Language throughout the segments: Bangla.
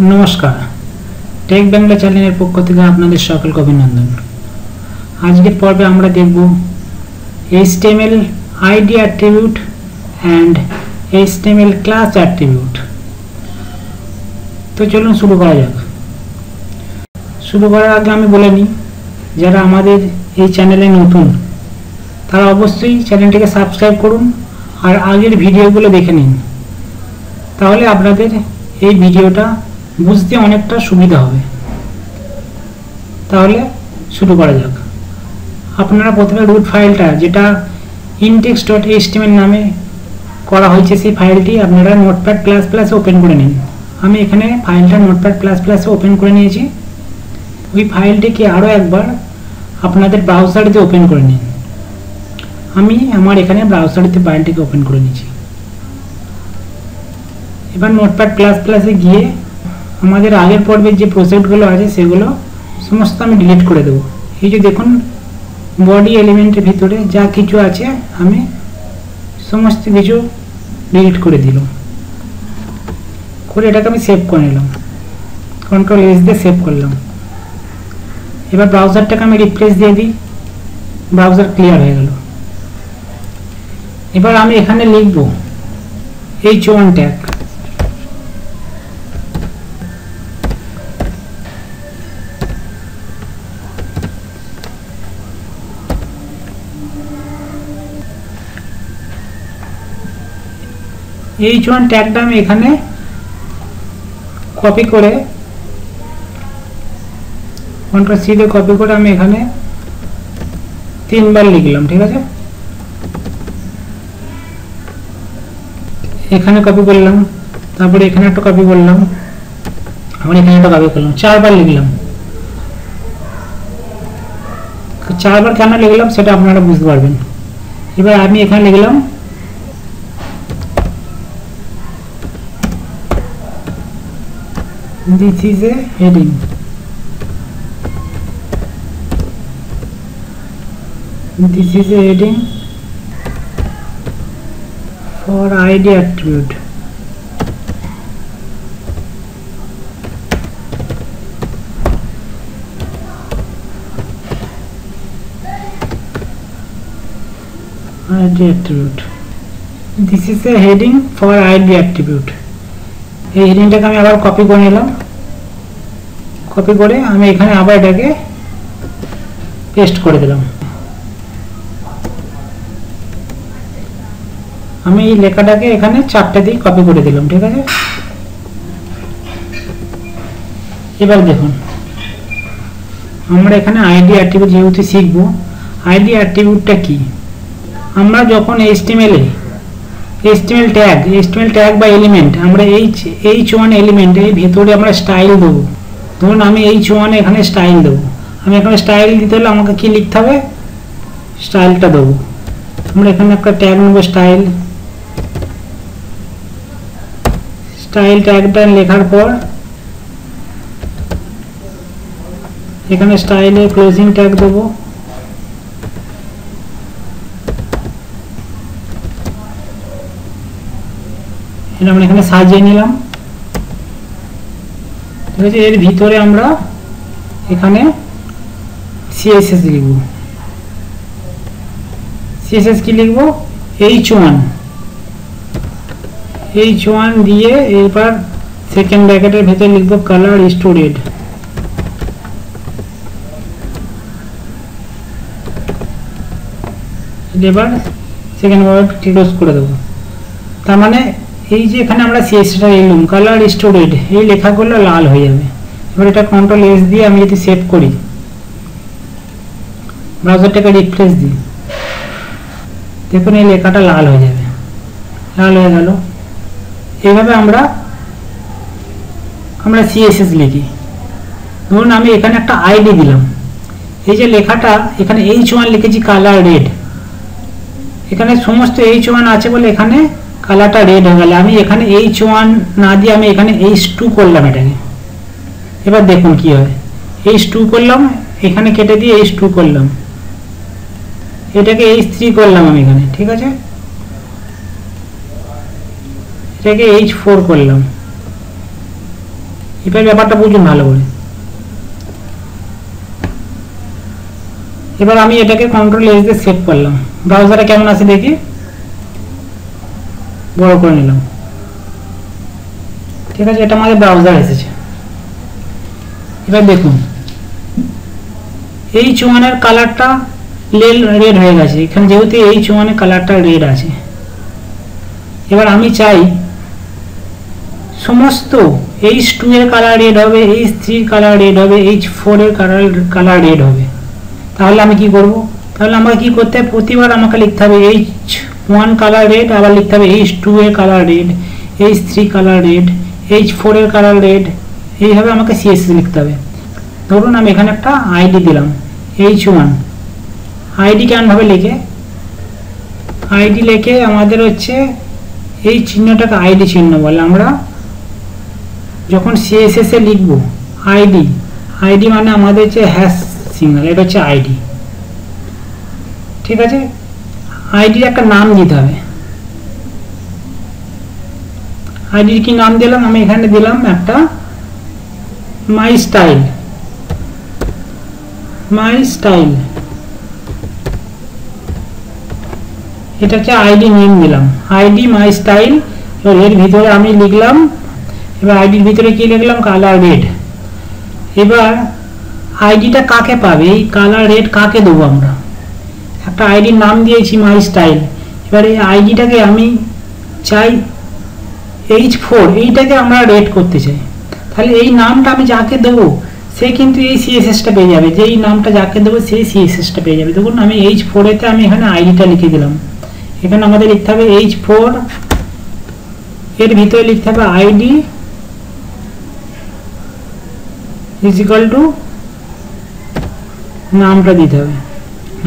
नमस्कार टेक बांगला चैनल पक्ष থেকে আপনাদের সকলকে অভিনন্দন। আজকের পর্বে আমরা দেখব HTML ID attribute and HTML class attribute। তো চলুন শুরু করা যাক। শুরু করার আগে আমি বলে নিই, যারা আমাদের এই চ্যানেলে নতুন তারা অবশ্যই চ্যানেলটিকে সাবস্ক্রাইব করুন আর আগের ভিডিওগুলো দেখে নিন, তাহলে আপনাদের এই ভিডিওটা বুঝতে অনেকটা সুবিধা হবে। তাহলে শুরু করা যাক। আপনারা প্রথমে রুট ফাইলটা, যেটা index.html নামে করা হয়েছে, সেই ফাইলটি আপনারা নোটপ্যাড প্লাস প্লাসে ওপেন করে নিন। আমি এখানে ফাইলটা নোটপ্যাড প্লাস প্লাসে ওপেন করে নিয়েছি। ওই ফাইলটিকে আরও একবার আপনাদের ব্রাউজারে ওপেন করে নিন। আমি আমার এখানে ব্রাউজারেতে ফাইলটিকে ওপেন করে নিয়েছি। এবার নোটপ্যাড প্লাস প্লাসে গিয়ে আমাদের আগের পর্বের যে প্রজেক্টগুলো আছে সেগুলো সমস্ত আমি ডিলিট করে দেবো। এই যে দেখুন, বডি এলিমেন্টের ভিতরে যা কিছু আছে আমি সমস্ত কিছু ডিলিট করে দিলাম, করে এটাকে আমি সেভ করে নিলাম। কন্ট্রোল এস দিয়ে সেভ করলাম। এবার ব্রাউজারটাকে আমি রিফ্রেশ দিয়ে দিই, ব্রাউজার ক্লিয়ার হয়ে গেল। এবার আমি এখানে লিখব h1 ট্যাগ। h1 ট্যাগটা আমি এখানে কপি করে কন্ট্রোল সি দিয়ে কপি করে আমি এখানে 3 বার লিখলাম। ঠিক আছে, এখানে কপি করলাম, তারপরে এখানে একটা কপি করলাম, আবার এখানে একটা কপি করলাম, 4 বার লিখলাম। 4 বার কেন লিখলাম সেটা আপনারা বুঝতে পারবেন। এবার আমি এখানে লিখলাম this is a heading, this is a heading for ID attribute। ID attribute, this is a heading for ID attribute। এই হেডিংটাকে আমি আবার কপি করে নিলাম। কপি করে আমি এখানে আবার এটাকে পেস্ট করে দিলাম। আমি এই লেখাটাকে এখানে 4টে দিয়ে কপি করে দিলাম। ঠিক আছে, এবার দেখুন, আমরা এখানে আইডি অ্যাট্রিবিউট যেহেতু শিখব, আইডি অ্যাট্রিবিউটটা কি। আমরা যখন HTML ট্যাগ বা এলিমেন্ট, আমরা h1 এলিমেন্ট এর ভিতরে আমরা স্টাইল দেব। ধরুন আমি h1 এখানে স্টাইল দেব। আমি এখানে স্টাইল দিতে হলে আমাকে কি লিখতে হবে, স্টাইলটা দেবো। আমরা এখানে একটা ট্যাগ নেব, স্টাইল ট্যাগটা লেখার পর এখানে স্টাইলের ক্লোজিং ট্যাগ দেবো। এটা আমরা এখানে সাজিয়ে নিলাম। ঠিক আছে, এর ভিতরে আমরা এখানে CSS লিখব। CSS কি লিখব, h1 দিয়ে এবার সেকেন্ড ব্র্যাকেটের ভেতরে লিখব কালার স্টোরেড। এবার সেকেন্ড ব্র্যাকেট ক্লোজ করে দেব। তার মানে এই যে এখানে আমরা CSSটা লিখলাম কালার স্টোরেড, এই লেখাগুলো লাল হয়ে যাবে। এবার এটা কন্ট্রোল এস দিয়ে আমি যদি সেভ করি, ব্রাউজারটাকে রিফ্রেশ দিই, দেখুন এই লেখাটা লাল হয়ে যাবে, লাল হয়ে গেল। এইভাবে আমরা CSS লিখি। ধরুন আমি এখানে একটা আইডি দিলাম। এই যে লেখাটা এখানে h1 লিখেছি কালার রেড, এখানে সমস্ত h1 আছে বলে এখানে কালারটা রেড হয়ে গেল। আমি এখানে h1 না দিয়ে আমি এখানে h2 করলাম এটাকে। এবার দেখুন কি হয়, h2 করলাম, এখানে কেটে দিয়ে h2 করলাম, এটাকে h3 করলাম আমি এখানে। ঠিক আছে, এটাকে h4 করলাম, এবার ব্যাপারটা বুঝুন ভালো করে। এবার আমি এটাকে কন্ট্রোল এস দিয়ে সেভ করলাম। ব্রাউজারে কেমন আছে দেখি, বড় করে নিলাম। ঠিক আছে, এটা আমাদের ব্রাউজার এসেছে। এবার দেখুন H1 এর কালারটা রেড হয়ে গেছে এখানে, যেহেতু H1 এর কালারটা রেড আছে। এবার আমি চাই সমস্ত H2 এর কালার রেড হবে, H3 কালার রেড হবে, H4 এর কালার রেড হবে। তাহলে আমি কি করব, তাহলে আমাকে কি করতে হবে, প্রতিবার আমাকে লিখতে হবে H1 কালার রেড, আবার লিখতে হবে H2 এর colour red, H3 colour red, H4 এর কালার রেড, এইভাবে আমাকে CSS লিখতে হবে। ধরুন আমি এখানে একটা আইডি দিলাম H1, আইডি কেমনভাবে লিখে, আইডি লিখে আমাদের হচ্ছে এই চিহ্নটাকে আইডি চিহ্ন বলে। আমরা যখন CSS এ লিখব আইডি, আইডি মানে আমাদের যে হ্যাশ সিগন্যাল, এটা হচ্ছে আইডি। ঠিক আছে, আইডির একটা নাম দিতে হবে। আইডির কি নাম দিলাম, আমি এখানে দিলাম একটা মাই স্টাইল, মাই স্টাইল, এটা হচ্ছে আইডি নেম দিলাম, আইডি মাই স্টাইল। এবার এর ভিতরে আমি লিখলাম, এবার আইডির ভিতরে কি লিখলাম, কালার রেড। এবার আইডিটা কাকে পাবে, এই কালার রেড কাকে দেবো, আমরা একটা আইডির নাম দিয়েছি মাই স্টাইল। এবার এই আইডিটাকে আমি চাই H4, এইটাকে আমরা রেড করতে চাই। তাহলে এই নামটা আমি যাকে দেবো সে কিন্তু এই CSSটা পেয়ে যাবে, যে এই নামটা যাকে দেবো সেই CSSটা পেয়ে যাবে। দেখুন আমি H4 এতে আমি এখানে আইডিটা লিখে দিলাম। এখানে আমাদের লিখতে হবে H4, এর ভিতরে লিখতে হবে আইডি ইজ ইকুয়াল টু নামটা দিতে হবে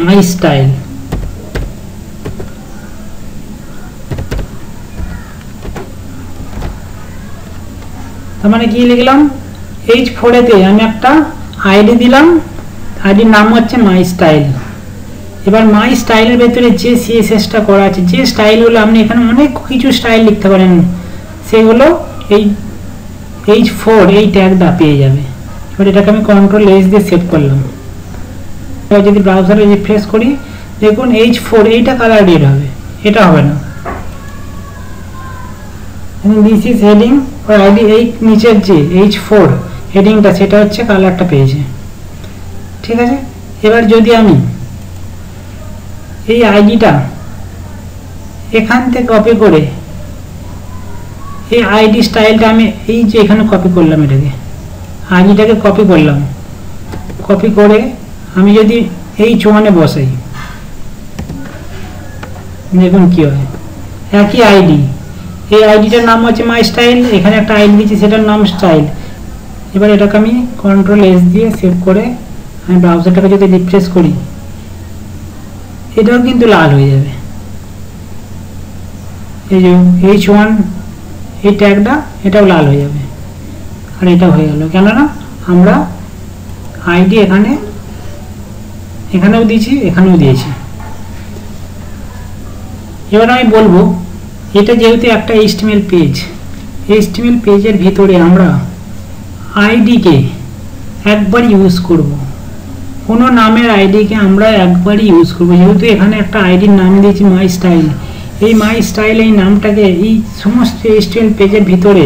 মাই স্টাইল। তার মানে কি লিখলাম, H4 এতে আমি একটা আইডি দিলাম, আইডির নাম হচ্ছে মাই স্টাইল। এবার মাই স্টাইলের ভেতরে যে CSSটা করা আছে, যে স্টাইলগুলো আপনি এখানে অনেক কিছু স্টাইল লিখতে পারেন, সেগুলো এই H4 এই ট্যাগটা পেয়ে যাবে। এবার এটাকে আমি কন্ট্রোল এস দিয়ে সেভ করলাম। এবার যদি ব্রাউজারে রিফ্রেশ করি, দেখুন H4 এইটা কালার রেড হবে, এটা হবে না। This is heading for ID, এই নিচের যে H4 হেডিংটা সেটা হচ্ছে কালারটা পেয়েছে। ঠিক আছে, এবার যদি আমি এই আইডিটা এখান থেকে কপি করে এই আইডি স্টাইলটা আমি এই যে এখানে কপি করলাম, এটাকে আইডিটাকে কপি করলাম, কপি করে আমি যদি H1 এ বসাই, দেখুন কি হয়, একই আইডি, এই আইডিটার নাম হচ্ছে মাই স্টাইল, এখানে একটা আইডি দিচ্ছি সেটার নাম স্টাইল। এবার এটাকে আমি কন্ট্রোল এস দিয়ে সেভ করে আমি ব্রাউজারটাকে যদি রিফ্রেশ করি, এটাও কিন্তু লাল হয়ে যাবে। এই যে H1 এই ট্যাগটা, এটাও লাল হয়ে যাবে, আর এটাও হয়ে গেল, কেননা আমরা আইডি এখানেও দিয়েছি, এখানেও দিয়েছি। এবার আমি বলবো, এটা যেহেতু একটা HTML পেজ, HTML পেজের ভিতরে আমরা আইডিকে একবার ইউজ করব, কোনো নামের আইডিকে আমরা একবারই ইউজ করব। যেহেতু এখানে একটা আইডির নাম দিয়েছি মাই স্টাইল, এই মাই স্টাইল এই নামটাকে এই সমস্ত HTML পেজের ভিতরে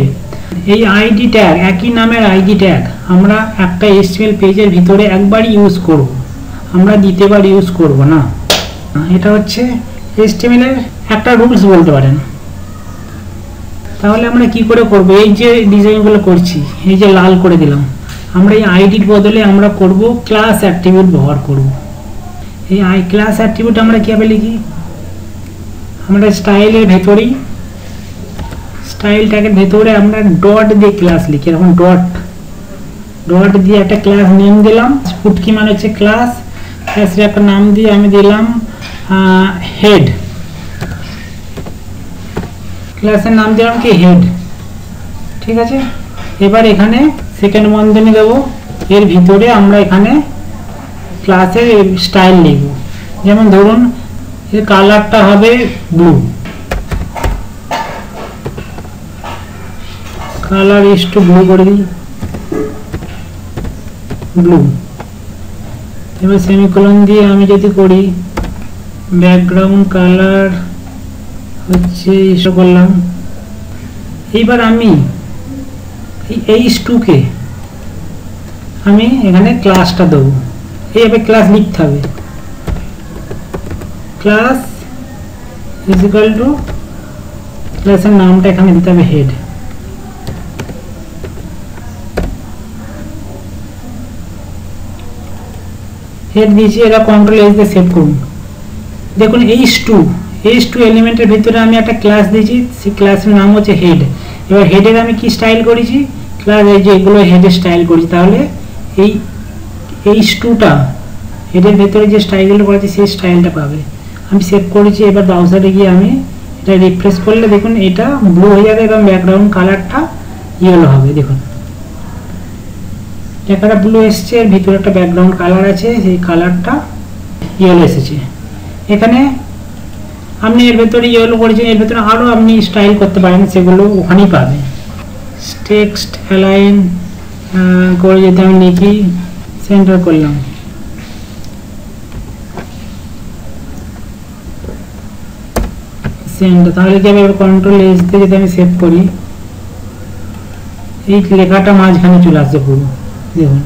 এই আইডি ট্যাগ, একই নামের আইডি ট্যাগ আমরা একটা HTML পেজের ভিতরে একবারই ইউজ করব, আমরা দ্বিতীয়বার ইউজ করব না। এটা হচ্ছে HTML এর একটা রুলস বলতে পারেন। তাহলে আমরা কি করে করব, এই যে ডিজাইনগুলো করছি, এই যে লাল করে দিলাম, আমরা এই আইডির বদলে আমরা করব ক্লাস অ্যাট্রিবিউট ব্যবহার করব। এই ক্লাস অ্যাট্রিবিউট আমরা কিভাবে লিখি, আমরা স্টাইলের ভেতরেই, স্টাইল ট্যাগের ভেতরে আমরা ডট দিয়ে ক্লাস লিখি। এখন ডট দিয়ে একটা ক্লাস নেম দিলাম, পুটকি মানে হচ্ছে ক্লাস, ক্লাসের একটা নাম দিয়ে আমি দিলাম হেড, ক্লাসের নাম দিলাম কি হেড। ঠিক আছে, এবার এখানে সেকেন্ড বন্ধনী দেবো, এর ভিতরে আমরা এখানে ক্লাসের স্টাইল লিখব। যেমন ধরুন এর কালারটা হবে blue, colour is to blue করে দিই। ব্লু। এবার সেমিকোলন দিয়ে আমি যদি করি ব্যাকগ্রাউন্ড কালার হচ্ছে ইস্যু করলাম। এইবার আমি এই H2 কে আমি এখানে ক্লাসটা দেবো, এইভাবে ক্লাস লিখতে হবে, ক্লাস ইজ ইকুয়াল টু ক্লাসের নামটা এখানে দিতে হবে হেড। হেড দিয়েছি, এটা কন্ট্রোল এস দিয়ে সেভ করুন। দেখুন H2 এলিমেন্টের ভিতরে আমি একটা ক্লাস দিয়েছি, সেই ক্লাসের নাম হচ্ছে হেড। এবার হেডের আমি কি স্টাইল করেছি, ক্লাস এই যে এগুলো হেডের স্টাইল করেছি, তাহলে এই H2টা হেডের ভেতরে যে স্টাইলগুলো করেছি সেই স্টাইলটা পাবে। আমি সেভ করেছি। এবার ব্রাউজারে গিয়ে আমি এটা রিফ্রেশ করলে দেখুন এটা ব্লু হয়ে যাবে এবং ব্যাকগ্রাউন্ড কালারটা ইয়েলো হবে। দেখুন একটা ব্লু এসছে, এর ভিতরে একটা ব্যাকগ্রাউন্ড কালার আছে, সেই কালারটা ইয়েলো এসেছে। এখানে আপনি এর ভেতরে ইয়েলো করেছেন, এর ভেতরে আরও আপনি স্টাইল করতে পারেন, সেগুলো ওখানেই পাবেন। টেক্সট অ্যালাইন করে যদি আমি লিখি, সেন্টার করলাম, সেন্টার, তাহলে কি হবে কন্ট্রোল এস দিয়ে যদি আমি সেভ করি, এই লেখাটা মাঝখানে চলে আসছে পুরো। দেখুন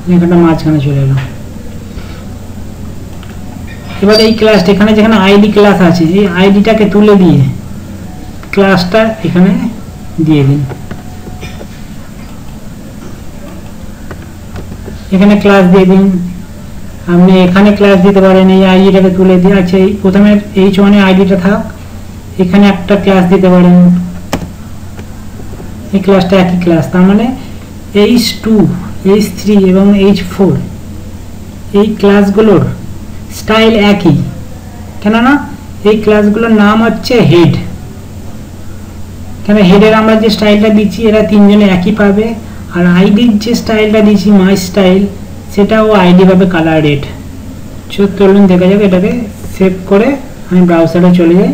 লেখাটা মাঝখানে চলে এলো। এবার এই ক্লাসটা এখানে যেখানে আইডি ক্লাস আছে, এই আইডিটাকে তুলে দিয়ে ক্লাসটা এখানে দিয়ে দিন। এখানে ক্লাস দিয়ে দিন, আপনি এখানে ক্লাস দিতে পারেন, এই আইডিটাকে তুলে দিয়ে। আচ্ছা প্রথমে H1 এ আইডিটা থাক, এখানে একটা ক্লাস দিতে পারেন, এই ক্লাসটা একই ক্লাস, তার মানে H2 H3 এবং H4 এই ক্লাসগুলোর স্টাইল একই, কেননা এই ক্লাসগুলোর নাম হচ্ছে হেড। কেন হেডের আমরা যে স্টাইলটা দিচ্ছি এরা তিনজনে একই পাবে, আর আইডির যে স্টাইলটা দিচ্ছি মাই স্টাইল, সেটাও আইডি পাবে কালার রেড। চলুন দেখা যাবে। এটাকে সেভ করে আমি ব্রাউজারে চলে যাই।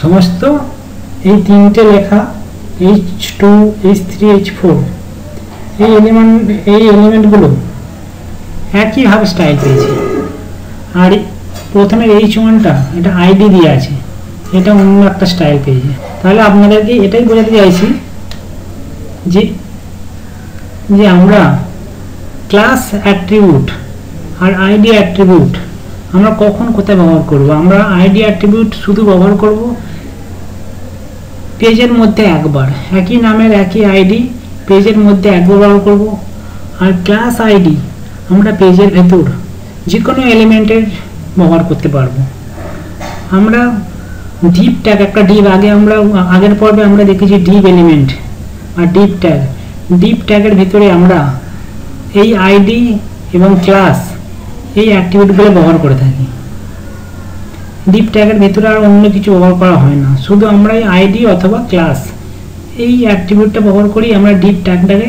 সমস্ত এই তিনটে লেখা H2 H3 H4 এই এলিমেন্টগুলো একইভাবে স্টাইল পেয়েছে। আর প্রথমে H1টা এটা আইডি দিয়ে আছে, এটা অন্য একটা স্টাইল পেয়েছে। তাহলে আপনাদেরকে এটাই বোঝাতে চাইছি যে আমরা ক্লাস অ্যাট্রিবিউট আর আইডি অ্যাট্রিবিউট আমরা কখন কোথায় ব্যবহার করব। আমরা আইডি অ্যাট্রিবিউট শুধু ব্যবহার করব পেজের মধ্যে একবার, একই নামের একই আইডি পেজের মধ্যে একবার ব্যবহার করব। আর ক্লাস আইডি আমরা পেজের ভেতর যে কোনো এলিমেন্টের ব্যবহার করতে পারবো। আমরা ডিপ ট্যাগ, একটা ডিপ আগে আমরা আগের পর্বে আমরা দেখেছি ডিপ এলিমেন্ট আর ডিপ ট্যাগের ভিতরে আমরা এই আইডি এবং ক্লাস এই অ্যাট্রিবিউটগুলো ব্যবহার করে থাকি। ডিপ ট্যাগের ভিতরে আর অন্য কিছু ব্যবহার করা হয় না, শুধু আমরা এই আইডি অথবা ক্লাস এই অ্যাট্রিবিউটটা ব্যবহার করি, আমরা ডিপ ট্যাগটাকে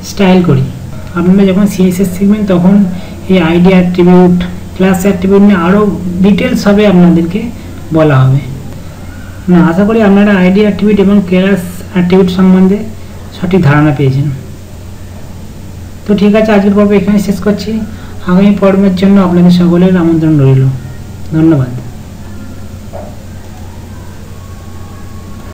স্টাইল করি। আপনারা যখন CSS শিখবেন তখন এই আইডি অ্যাট্রিবিউট ক্লাস অ্যাট্রিবিউট নিয়ে আরও ডিটেলস হবে আপনাদেরকে বলা হবে। না আশা করি আপনারা আইডি অ্যাট্রিবিউট এবং ক্লাস অ্যাট্রিবিউট সম্বন্ধে সঠিক ধারণা পেয়েছেন। তো ঠিক আছে, আজকের পর্ব এখানে শেষ করছি। আগামী পর্বের জন্য আপনাদের সকলের আমন্ত্রণ রইল। ধন্যবাদ।